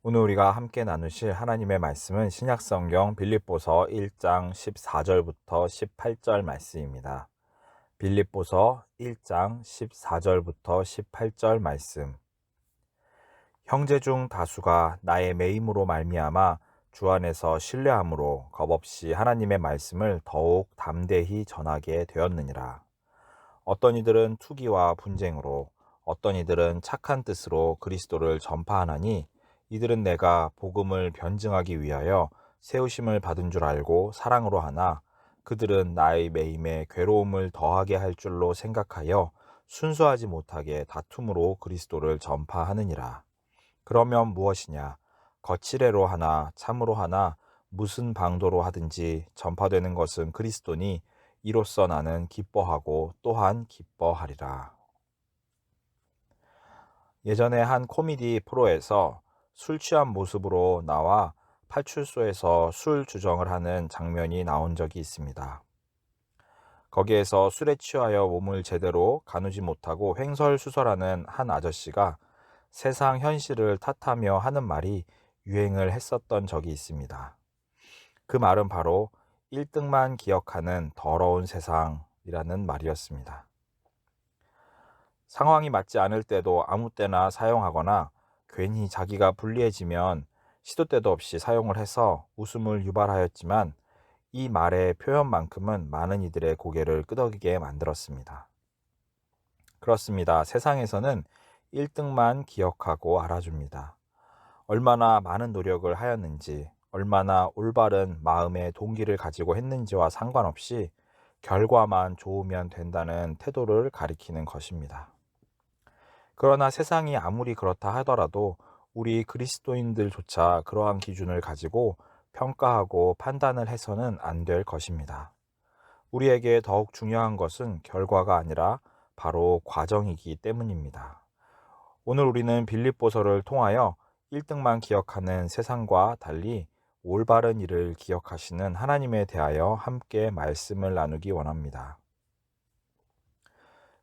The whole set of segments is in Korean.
오늘 우리가 함께 나누실 하나님의 말씀은 신약성경 빌립보서 1장 14절부터 18절 말씀입니다. 빌립보서 1장 14절부터 18절 말씀. 형제 중 다수가 나의 매임으로 말미암아 주 안에서 신뢰함으로 겁없이 하나님의 말씀을 더욱 담대히 전하게 되었느니라. 어떤 이들은 투기와 분쟁으로, 어떤 이들은 착한 뜻으로 그리스도를 전파하나니, 이들은 내가 복음을 변증하기 위하여 세우심을 받은 줄 알고 사랑으로 하나, 그들은 나의 매임에 괴로움을 더하게 할 줄로 생각하여 순수하지 못하게 다툼으로 그리스도를 전파하느니라. 그러면 무엇이냐? 거칠애로 하나 참으로 하나 무슨 방도로 하든지 전파되는 것은 그리스도니, 이로써 나는 기뻐하고 또한 기뻐하리라. 예전에 한 코미디 프로에서 술 취한 모습으로 나와 파출소에서 술 주정을 하는 장면이 나온 적이 있습니다. 거기에서 술에 취하여 몸을 제대로 가누지 못하고 횡설수설하는 한 아저씨가 세상 현실을 탓하며 하는 말이 유행을 했었던 적이 있습니다. 그 말은 바로 1등만 기억하는 더러운 세상이라는 말이었습니다. 상황이 맞지 않을 때도 아무 때나 사용하거나 괜히 자기가 불리해지면 시도 때도 없이 사용을 해서 웃음을 유발하였지만, 이 말의 표현만큼은 많은 이들의 고개를 끄덕이게 만들었습니다. 그렇습니다. 세상에서는 1등만 기억하고 알아줍니다. 얼마나 많은 노력을 하였는지, 얼마나 올바른 마음의 동기를 가지고 했는지와 상관없이 결과만 좋으면 된다는 태도를 가리키는 것입니다. 그러나 세상이 아무리 그렇다 하더라도 우리 그리스도인들조차 그러한 기준을 가지고 평가하고 판단을 해서는 안 될 것입니다. 우리에게 더욱 중요한 것은 결과가 아니라 바로 과정이기 때문입니다. 오늘 우리는 빌립보서를 통하여 1등만 기억하는 세상과 달리 올바른 일을 기억하시는 하나님에 대하여 함께 말씀을 나누기 원합니다.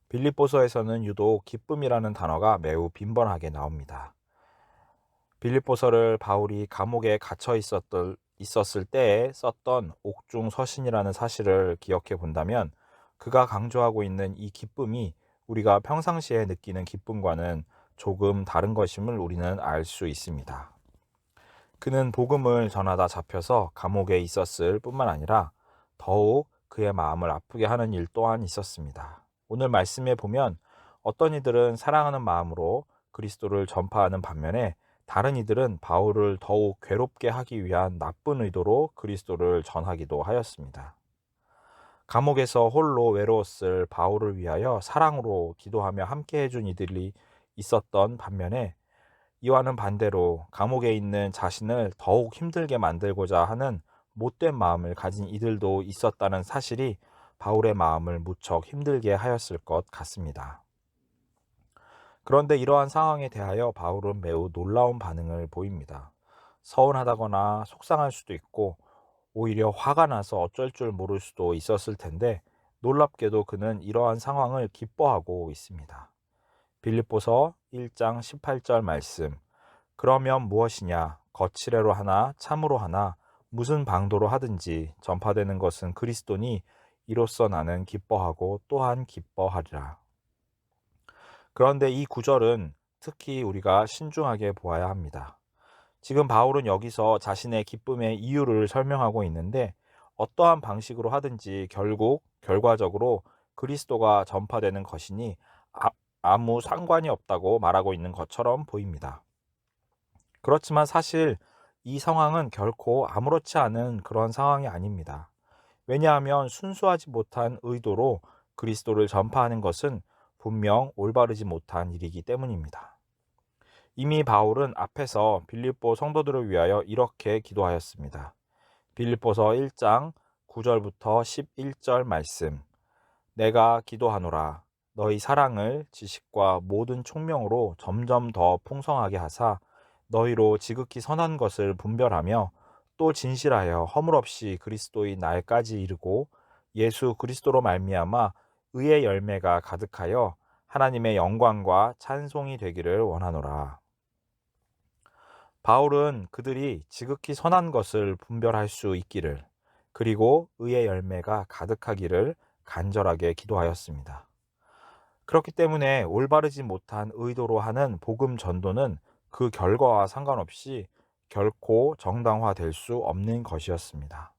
빌립보서에서는 유독 기쁨이라는 단어가 매우 빈번하게 나옵니다. 빌립보서를 바울이 감옥에 갇혀 있었을 때에 썼던 옥중 서신이라는 사실을 기억해 본다면, 그가 강조하고 있는 이 기쁨이 우리가 평상시에 느끼는 기쁨과는 조금 다른 것임을 우리는 알 수 있습니다. 그는 복음을 전하다 잡혀서 감옥에 있었을 뿐만 아니라 더욱 그의 마음을 아프게 하는 일 또한 있었습니다. 오늘 말씀에 보면 어떤 이들은 사랑하는 마음으로 그리스도를 전파하는 반면에, 다른 이들은 바울을 더욱 괴롭게 하기 위한 나쁜 의도로 그리스도를 전하기도 하였습니다. 감옥에서 홀로 외로웠을 바울을 위하여 사랑으로 기도하며 함께 해준 이들이 있었던 반면에, 이와는 반대로 감옥에 있는 자신을 더욱 힘들게 만들고자 하는 못된 마음을 가진 이들도 있었다는 사실이 바울의 마음을 무척 힘들게 하였을 것 같습니다. 그런데 이러한 상황에 대하여 바울은 매우 놀라운 반응을 보입니다. 서운하다거나 속상할 수도 있고 오히려 화가 나서 어쩔 줄 모를 수도 있었을 텐데, 놀랍게도 그는 이러한 상황을 기뻐하고 있습니다. 빌립보서 1장 18절 말씀. 그러면 무엇이냐? 거칠애로 하나 참으로 하나 무슨 방도로 하든지 전파되는 것은 그리스도니, 이로써 나는 기뻐하고 또한 기뻐하리라. 그런데 이 구절은 특히 우리가 신중하게 보아야 합니다. 지금 바울은 여기서 자신의 기쁨의 이유를 설명하고 있는데, 어떠한 방식으로 하든지 결국 결과적으로 그리스도가 전파되는 것이니 아무 상관이 없다고 말하고 있는 것처럼 보입니다. 그렇지만 사실 이 상황은 결코 아무렇지 않은 그런 상황이 아닙니다. 왜냐하면 순수하지 못한 의도로 그리스도를 전파하는 것은 분명 올바르지 못한 일이기 때문입니다. 이미 바울은 앞에서 빌립보 성도들을 위하여 이렇게 기도하였습니다. 빌립보서 1장 9절부터 11절 말씀. 내가 기도하노라. 너희 사랑을 지식과 모든 총명으로 점점 더 풍성하게 하사 너희로 지극히 선한 것을 분별하며 또 진실하여 허물없이 그리스도의 날까지 이르고 예수 그리스도로 말미암아 의의 열매가 가득하여 하나님의 영광과 찬송이 되기를 원하노라. 바울은 그들이 지극히 선한 것을 분별할 수 있기를, 그리고 의의 열매가 가득하기를 간절하게 기도하였습니다. 그렇기 때문에 올바르지 못한 의도로 하는 복음 전도는 그 결과와 상관없이 결코 정당화될 수 없는 것이었습니다.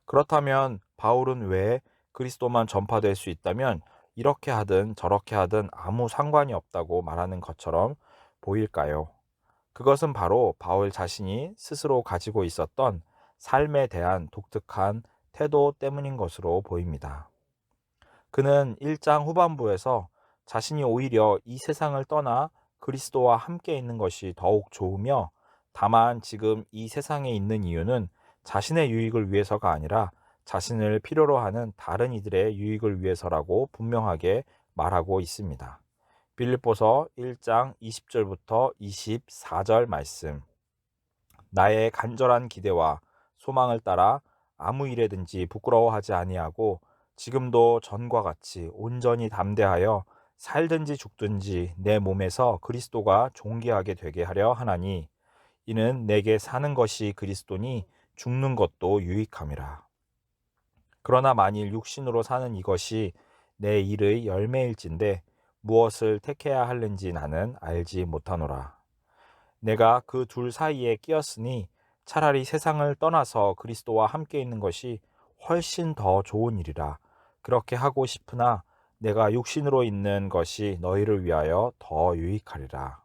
그렇다면 바울은 왜 그리스도만 전파될 수 있다면 이렇게 하든 저렇게 하든 아무 상관이 없다고 말하는 것처럼 보일까요? 그것은 바로 바울 자신이 스스로 가지고 있었던 삶에 대한 독특한 태도 때문인 것으로 보입니다. 그는 1장 후반부에서 자신이 오히려 이 세상을 떠나 그리스도와 함께 있는 것이 더욱 좋으며, 다만 지금 이 세상에 있는 이유는 자신의 유익을 위해서가 아니라 자신을 필요로 하는 다른 이들의 유익을 위해서라고 분명하게 말하고 있습니다. 빌립보서 1장 20절부터 24절 말씀. 나의 간절한 기대와 소망을 따라 아무 일에든지 부끄러워하지 아니하고 지금도 전과 같이 온전히 담대하여 살든지 죽든지 내 몸에서 그리스도가 존귀하게 되게 하려 하나니, 이는 내게 사는 것이 그리스도니 죽는 것도 유익함이라. 그러나 만일 육신으로 사는 이것이 내 일의 열매일진데 무엇을 택해야 하는지 나는 알지 못하노라. 내가 그 둘 사이에 끼었으니 차라리 세상을 떠나서 그리스도와 함께 있는 것이 훨씬 더 좋은 일이라. 그렇게 하고 싶으나 내가 육신으로 있는 것이 너희를 위하여 더 유익하리라.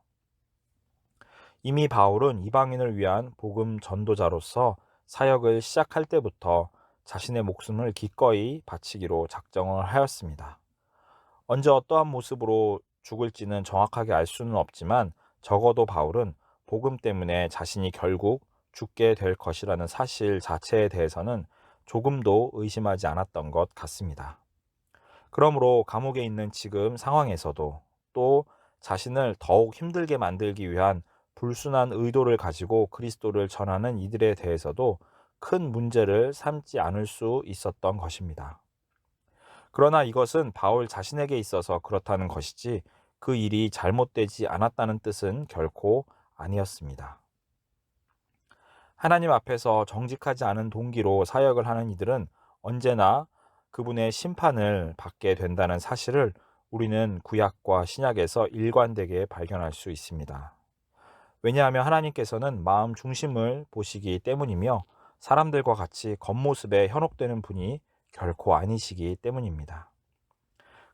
이미 바울은 이방인을 위한 복음 전도자로서 사역을 시작할 때부터 자신의 목숨을 기꺼이 바치기로 작정을 하였습니다. 언제 어떠한 모습으로 죽을지는 정확하게 알 수는 없지만 적어도 바울은 복음 때문에 자신이 결국 죽게 될 것이라는 사실 자체에 대해서는 조금도 의심하지 않았던 것 같습니다. 그러므로 감옥에 있는 지금 상황에서도 또 자신을 더욱 힘들게 만들기 위한 불순한 의도를 가지고 그리스도를 전하는 이들에 대해서도 큰 문제를 삼지 않을 수 있었던 것입니다. 그러나 이것은 바울 자신에게 있어서 그렇다는 것이지 그 일이 잘못되지 않았다는 뜻은 결코 아니었습니다. 하나님 앞에서 정직하지 않은 동기로 사역을 하는 이들은 언제나 그분의 심판을 받게 된다는 사실을 우리는 구약과 신약에서 일관되게 발견할 수 있습니다. 왜냐하면 하나님께서는 마음 중심을 보시기 때문이며 사람들과 같이 겉모습에 현혹되는 분이 결코 아니시기 때문입니다.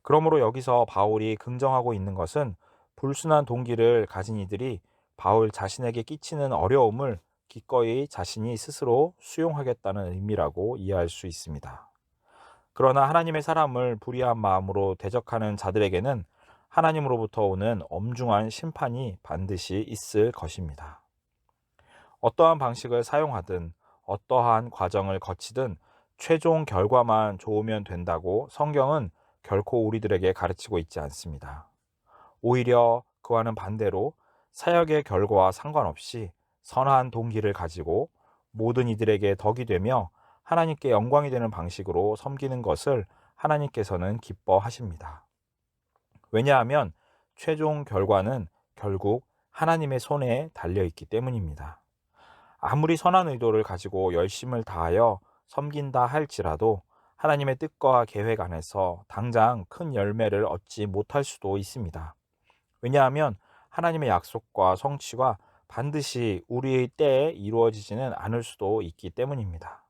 그러므로 여기서 바울이 긍정하고 있는 것은 불순한 동기를 가진 이들이 바울 자신에게 끼치는 어려움을 기꺼이 자신이 스스로 수용하겠다는 의미라고 이해할 수 있습니다. 그러나 하나님의 사람을 불의한 마음으로 대적하는 자들에게는 하나님으로부터 오는 엄중한 심판이 반드시 있을 것입니다. 어떠한 방식을 사용하든 어떠한 과정을 거치든 최종 결과만 좋으면 된다고 성경은 결코 우리들에게 가르치고 있지 않습니다. 오히려 그와는 반대로 사역의 결과와 상관없이 선한 동기를 가지고 모든 이들에게 덕이 되며 하나님께 영광이 되는 방식으로 섬기는 것을 하나님께서는 기뻐하십니다. 왜냐하면 최종 결과는 결국 하나님의 손에 달려 있기 때문입니다. 아무리 선한 의도를 가지고 열심을 다하여 섬긴다 할지라도 하나님의 뜻과 계획 안에서 당장 큰 열매를 얻지 못할 수도 있습니다. 왜냐하면 하나님의 약속과 성취가 반드시 우리의 때에 이루어지지는 않을 수도 있기 때문입니다.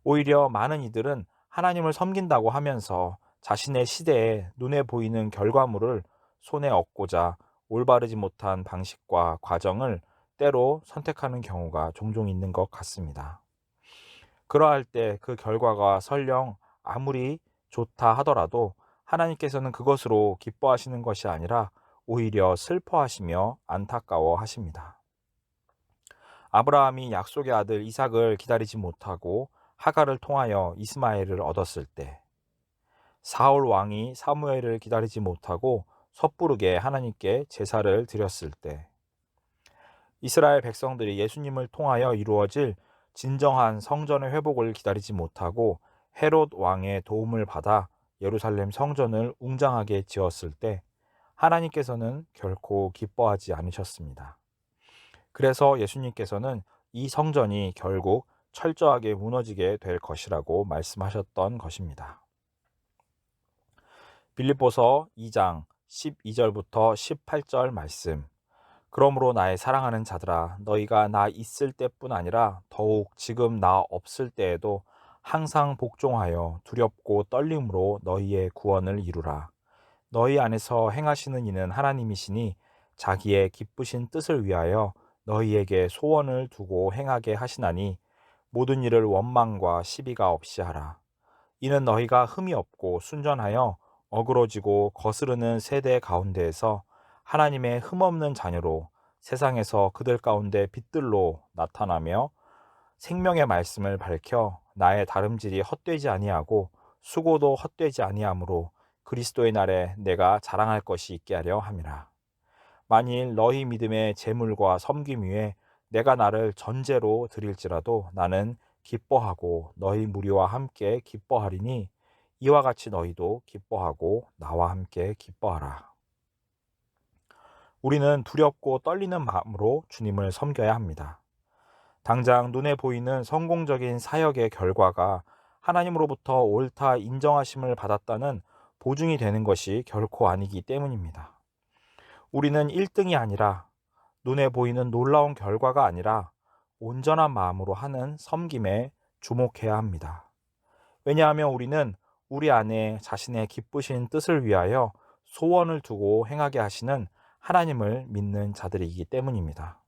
오히려 많은 이들은 하나님을 섬긴다고 하면서 자신의 시대에 눈에 보이는 결과물을 손에 얻고자 올바르지 못한 방식과 과정을 때로 선택하는 경우가 종종 있는 것 같습니다. 그러할 때 그 결과가 설령 아무리 좋다 하더라도 하나님께서는 그것으로 기뻐하시는 것이 아니라 오히려 슬퍼하시며 안타까워 하십니다. 아브라함이 약속의 아들 이삭을 기다리지 못하고 하갈을 통하여 이스마엘을 얻었을 때, 사울 왕이 사무엘을 기다리지 못하고 섣부르게 하나님께 제사를 드렸을 때, 이스라엘 백성들이 예수님을 통하여 이루어질 진정한 성전의 회복을 기다리지 못하고 헤롯 왕의 도움을 받아 예루살렘 성전을 웅장하게 지었을 때 하나님께서는 결코 기뻐하지 않으셨습니다. 그래서 예수님께서는 이 성전이 결국 철저하게 무너지게 될 것이라고 말씀하셨던 것입니다. 빌립보서 2장 12절부터 18절 말씀. 그러므로 나의 사랑하는 자들아, 너희가 나 있을 때뿐 아니라 더욱 지금 나 없을 때에도 항상 복종하여 두렵고 떨림으로 너희의 구원을 이루라. 너희 안에서 행하시는 이는 하나님이시니 자기의 기쁘신 뜻을 위하여 너희에게 소원을 두고 행하게 하시나니 모든 일을 원망과 시비가 없이 하라. 이는 너희가 흠이 없고 순전하여 어그러지고 거스르는 세대 가운데에서 하나님의 흠없는 자녀로 세상에서 그들 가운데 빛들로 나타나며 생명의 말씀을 밝혀 나의 다름질이 헛되지 아니하고 수고도 헛되지 아니하므로 그리스도의 날에 내가 자랑할 것이 있게 하려 함이라. 만일 너희 믿음의 재물과 섬김 위에 내가 나를 전제로 드릴지라도 나는 기뻐하고 너희 무리와 함께 기뻐하리니 이와 같이 너희도 기뻐하고 나와 함께 기뻐하라. 우리는 두렵고 떨리는 마음으로 주님을 섬겨야 합니다. 당장 눈에 보이는 성공적인 사역의 결과가 하나님으로부터 옳다 인정하심을 받았다는 보증이 되는 것이 결코 아니기 때문입니다. 우리는 1등이 아니라 눈에 보이는 놀라운 결과가 아니라 온전한 마음으로 하는 섬김에 주목해야 합니다. 왜냐하면 우리는 우리 안에 자신의 기쁘신 뜻을 위하여 소원을 두고 행하게 하시는 하나님을 믿는 자들이기 때문입니다.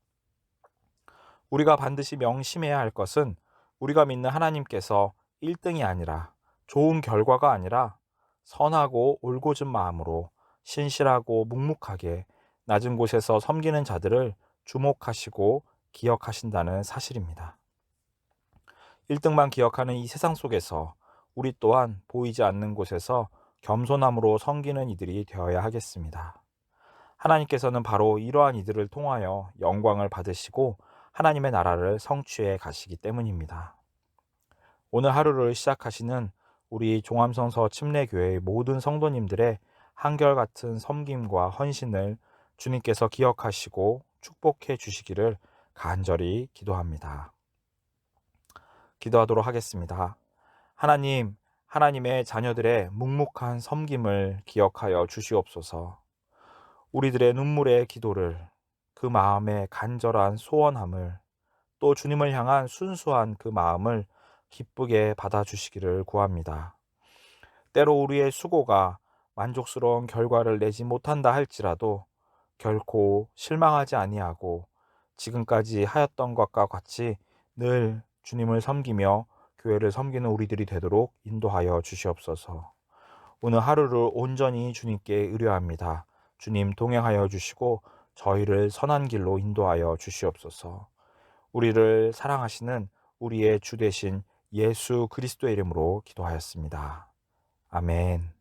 우리가 반드시 명심해야 할 것은 우리가 믿는 하나님께서 1등이 아니라 좋은 결과가 아니라 선하고 올곧은 마음으로 신실하고 묵묵하게 낮은 곳에서 섬기는 자들을 주목하시고 기억하신다는 사실입니다. 1등만 기억하는 이 세상 속에서 우리 또한 보이지 않는 곳에서 겸손함으로 섬기는 이들이 되어야 하겠습니다. 하나님께서는 바로 이러한 이들을 통하여 영광을 받으시고 하나님의 나라를 성취해 가시기 때문입니다. 오늘 하루를 시작하시는 우리 종암성서 침례교회의 모든 성도님들의 한결같은 섬김과 헌신을 주님께서 기억하시고 축복해 주시기를 간절히 기도합니다. 기도하도록 하겠습니다. 하나님, 하나님의 자녀들의 묵묵한 섬김을 기억하여 주시옵소서. 우리들의 눈물의 기도를, 그 마음의 간절한 소원함을, 또 주님을 향한 순수한 그 마음을 기쁘게 받아주시기를 구합니다. 때로 우리의 수고가 만족스러운 결과를 내지 못한다 할지라도 결코 실망하지 아니하고 지금까지 하였던 것과 같이 늘 주님을 섬기며 교회를 섬기는 우리들이 되도록 인도하여 주시옵소서. 오늘 하루를 온전히 주님께 의뢰합니다. 주님 동행하여 주시고 저희를 선한 길로 인도하여 주시옵소서. 우리를 사랑하시는 우리의 주 되신 예수 그리스도의 이름으로 기도하였습니다. 아멘.